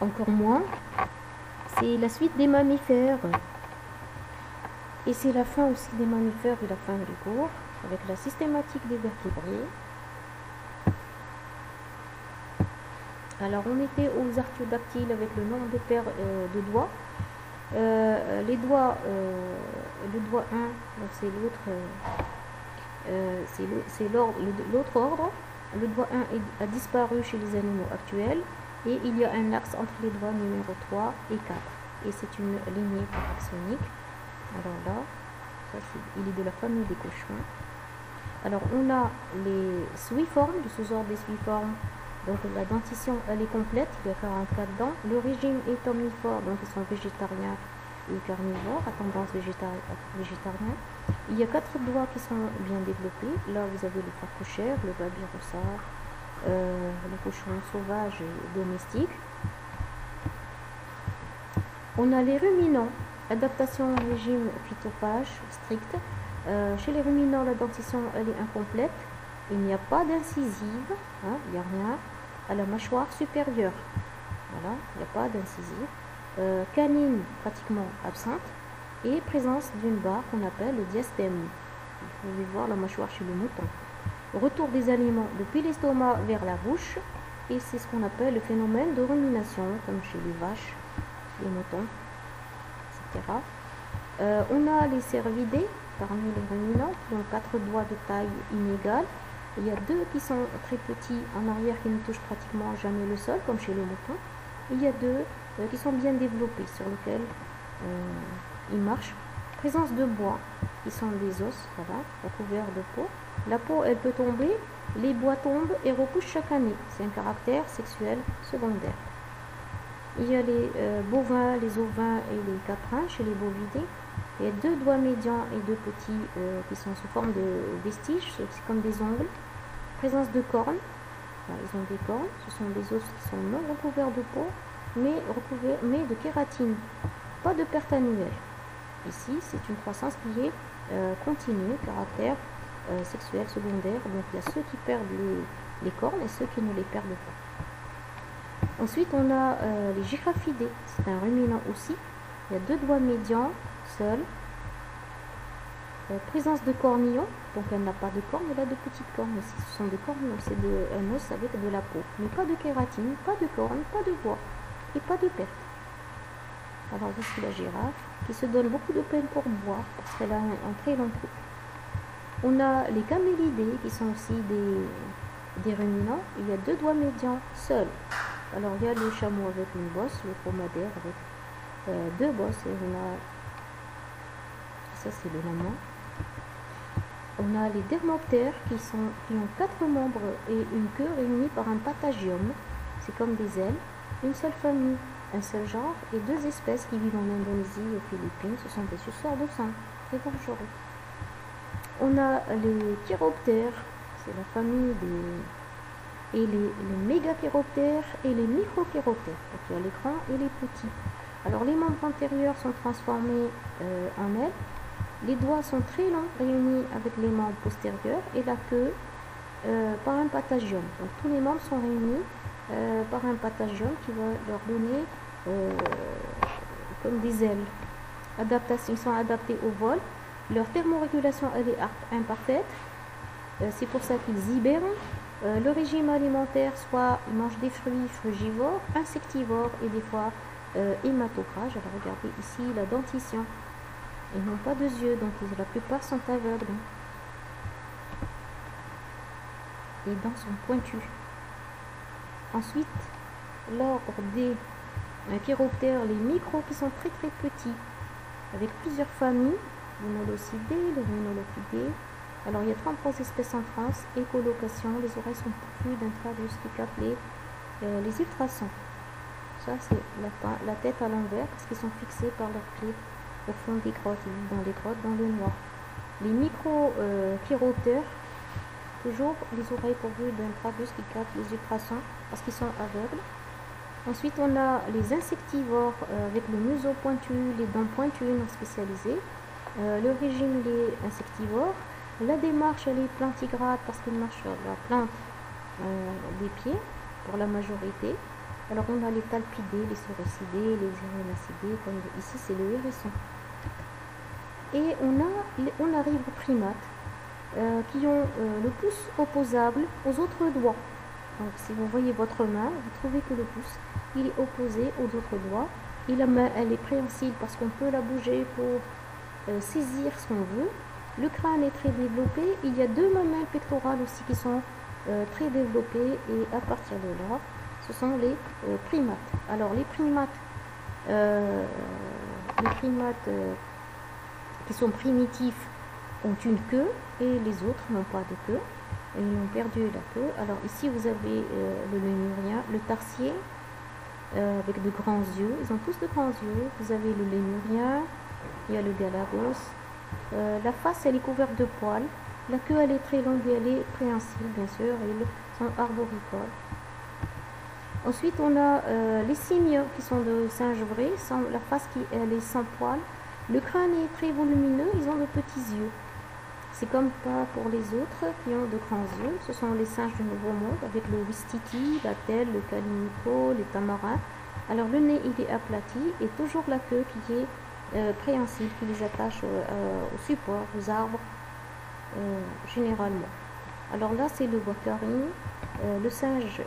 encore moins. C'est la suite des mammifères. Et c'est la fin aussi des mammifères et la fin du cours, avec la systématique des vertébrés. Alors on était aux artiodactyles avec le nombre de paires de doigts. Les doigts, le doigt 1, donc c'est l'autre ordre. Le doigt 1 a disparu chez les animaux actuels et il y a un axe entre les doigts numéro 3 et 4. Et c'est une lignée paraxonique. Alors là, il est de la famille des cochons. Alors on a les suiformes, le sous-ordre des suiformes. Donc la dentition elle est complète, il y a 44 dents. Le régime est omnivore, donc ils sont végétariens et carnivores, à tendance végétarien. Il y a 4 doigts qui sont bien développés. Là vous avez le phacochère, le babiroussard, le cochon sauvage et domestique. On a les ruminants, adaptation au régime phytophage strict. Chez les ruminants, la dentition elle est incomplète. Il n'y a pas d'incisive, hein, il n'y a rien à la mâchoire supérieure. Voilà, il n'y a pas d'incisive. Canine pratiquement absente et présence d'une barre qu'on appelle le diastème. Vous pouvez voir la mâchoire chez le mouton. Retour des aliments depuis l'estomac vers la bouche et c'est ce qu'on appelle le phénomène de rumination, comme chez les vaches, les moutons, etc. On a les cervidés parmi les ruminants qui ont 4 doigts de taille inégale. Il y a 2 qui sont très petits en arrière qui ne touchent pratiquement jamais le sol, comme chez le mouton. Il y a 2 qui sont bien développés, sur lesquels ils marchent. Présence de bois, qui sont des os, voilà, recouverts de peau. La peau, elle peut tomber, les bois tombent et repoussent chaque année. C'est un caractère sexuel secondaire. Il y a les bovins, les ovins et les caprins chez les bovidés. Il y a 2 doigts médians et 2 petits qui sont sous forme de vestiges, c'est comme des ongles. Présence de cornes, enfin, ils ont des cornes, ce sont des os qui sont non recouverts de peau, mais de kératine, pas de perte annuelle. Ici, c'est une croissance qui est continue, caractère sexuel secondaire, donc il y a ceux qui perdent les cornes et ceux qui ne les perdent pas. Ensuite, on a les giraffidés, c'est un ruminant aussi, il y a 2 doigts médians, seuls. Présence de cornillons, donc elle n'a pas de cornes, elle a de petites cornes aussi. Ce sont des cornillons, c'est un os avec de la peau, mais pas de kératine, pas de cornes, pas de bois et pas de perte. Alors voici la girafe qui se donne beaucoup de peine pour boire parce qu'elle a un très long cou. On a les camélidés qui sont aussi des ruminants. Il y a 2 doigts médians seuls. Alors il y a le chameau avec une bosse, le dromadaire avec 2 bosses et on a ça c'est le lama. On a les dermoptères qui ont 4 membres et une queue réunis par un patagium. C'est comme des ailes. Une seule famille, un seul genre et 2 espèces qui vivent en Indonésie et aux Philippines. Ce sont des suceurs de sang, très dangereux. On a les chiroptères, c'est la famille et les mégachiroptères et les microchiroptères. Donc il y a les grands et les petits. Alors les membres antérieurs sont transformés en ailes. Les doigts sont très longs, réunis avec les membres postérieurs et la queue par un patagium. Donc tous les membres sont réunis par un patagium qui va leur donner comme des ailes. Ils sont adaptés au vol. Leur thermorégulation elle est imparfaite. C'est pour ça qu'ils hibernent. Le régime alimentaire, soit ils mangent des fruits frugivores, insectivores et des fois hématophage. Alors regardez ici la dentition. Ils n'ont pas de yeux, donc la plupart sont aveugles. Les dents sont pointues. Ensuite, l'ordre des chiroptères, les micros qui sont très très petits, avec plusieurs familles, les molossidés, les rhinolophidés. Alors il y a 33 espèces en France, écolocation, les oreilles sont pourvues d'un tragus qui capte les ultrasons. Ça c'est la tête à l'envers parce qu'ils sont fixés par leurs clés au fond des grottes, ils vivent dans les grottes, dans le noir. Les micro-chiroptères, toujours les oreilles pourvues d'un tragus qui capte les ultrasons parce qu'ils sont aveugles. Ensuite, on a les insectivores avec le museau pointu, les dents pointues non spécialisées. Le régime des insectivores. La démarche, elle est plantigrade parce qu'ils marchent sur la plante des pieds pour la majorité. Alors on a les talpidés, les saurocidés, les hérénacidés, comme ici c'est le hérisson. Et on arrive aux primates qui ont le pouce opposable aux autres doigts. Donc si vous voyez votre main, vous trouvez que le pouce il est opposé aux autres doigts. Et la main elle est préhensile parce qu'on peut la bouger pour saisir ce qu'on veut. Le crâne est très développé. Il y a deux mamelles pectorales aussi qui sont très développées. Et à partir de là, ce sont les primates. Alors les primates qui sont primitifs ont une queue et les autres n'ont pas de queue. Et ils ont perdu la queue. Alors ici vous avez le lémurien, le tarsier avec de grands yeux. Ils ont tous de grands yeux. Vous avez le lémurien, il y a le galapagos. La face elle est couverte de poils. La queue elle est très longue et elle est préhensile bien sûr. Ils sont arboricoles. Ensuite on a les cygnes qui sont de singes vrais, la face qui elle est sans poils. Le crâne est très volumineux, ils ont de petits yeux. C'est comme pas pour les autres qui ont de grands yeux. Ce sont les singes du Nouveau Monde avec le ouistiti, la telle, le calinico, les tamarins. Alors le nez il est aplati et toujours la queue qui est préhensile, qui les attache au support, aux arbres généralement. Alors là c'est le wakarin, le singe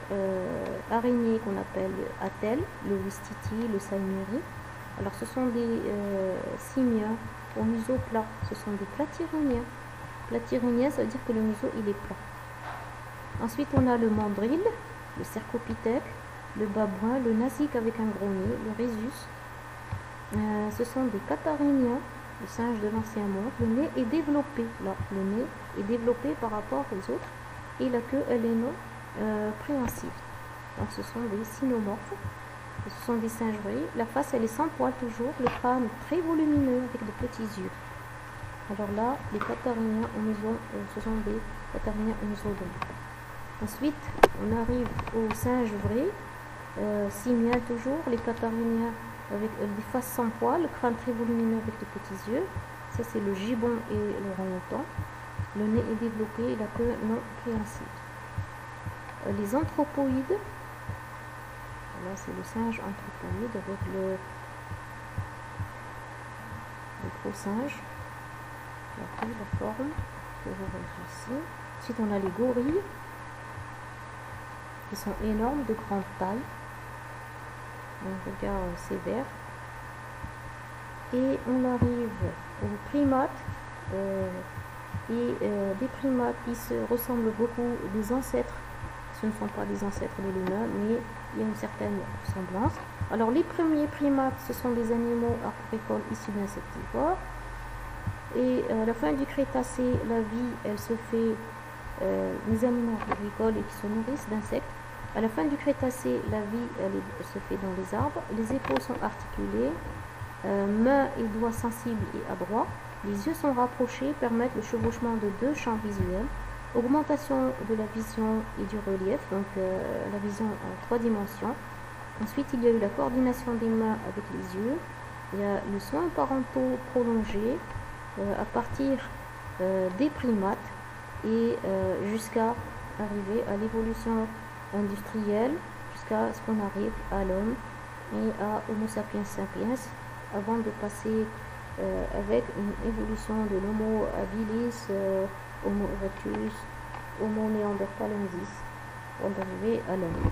araignée qu'on appelle atel, le ouistiti, le saimiri. Alors ce sont des simiens au museau plat, ce sont des platyrrhiniens. Platyrrhinien, ça veut dire que le museau il est plat. Ensuite on a le mandrille, le cercopithèque, le babouin, le nasique avec un gros nez, le rhésus. Ce sont des catharrhiniens, le singe de l'ancien monde. Le nez est développé, là, le nez est développé par rapport aux autres et la queue elle est non préhensile. Donc ce sont des cynomorphes, ce sont des singes vrais. La face elle est sans poils toujours, le crâne très volumineux avec de petits yeux. Alors là, les catharrhiniens au museau, ce sont des catharrhiniens au museau long. Ensuite, on arrive aux singes vrais, simiens toujours, les catharrhiniens avec des faces sans poils, le crâne très volumineux avec de petits yeux. Ça c'est le gibbon et le orang-outan. Le nez est développé et la queue non préhensile. Les anthropoïdes, là c'est le singe anthropoïde avec le gros singe. La forme que vous voyez ici. Ensuite on a les gorilles qui sont énormes, de grande taille, un regard sévère. Et on arrive aux primates des primates qui se ressemblent beaucoup des ancêtres. Ce ne sont pas des ancêtres de l'humain, mais il y a une certaine ressemblance. Alors les premiers primates, ce sont des animaux arboricoles issus d'insectivores. Et à la fin du Crétacé, la vie, elle se fait, les animaux agricoles et qui se nourrissent d'insectes. À la fin du Crétacé, la vie, elle se fait dans les arbres. Les épaules sont articulées, mains et doigts sensibles et adroits. Les yeux sont rapprochés, permettent le chevauchement de deux champs visuels. Augmentation de la vision et du relief, donc la vision en 3 dimensions. Ensuite, il y a eu la coordination des mains avec les yeux. Il y a le soin parentaux prolongé à partir des primates et jusqu'à arriver à l'évolution industrielle, jusqu'à ce qu'on arrive à l'homme et à Homo sapiens sapiens, avant de passer avec une évolution de l'Homo habilis, Homo erectus, Homo neanderthalensis, pour arriver à l'homme.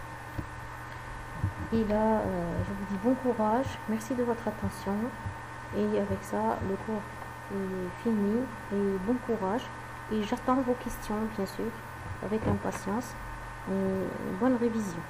Et là, je vous dis bon courage, merci de votre attention, et avec ça, le cours est fini, et bon courage, et j'attends vos questions, bien sûr, avec impatience, et bonne révision.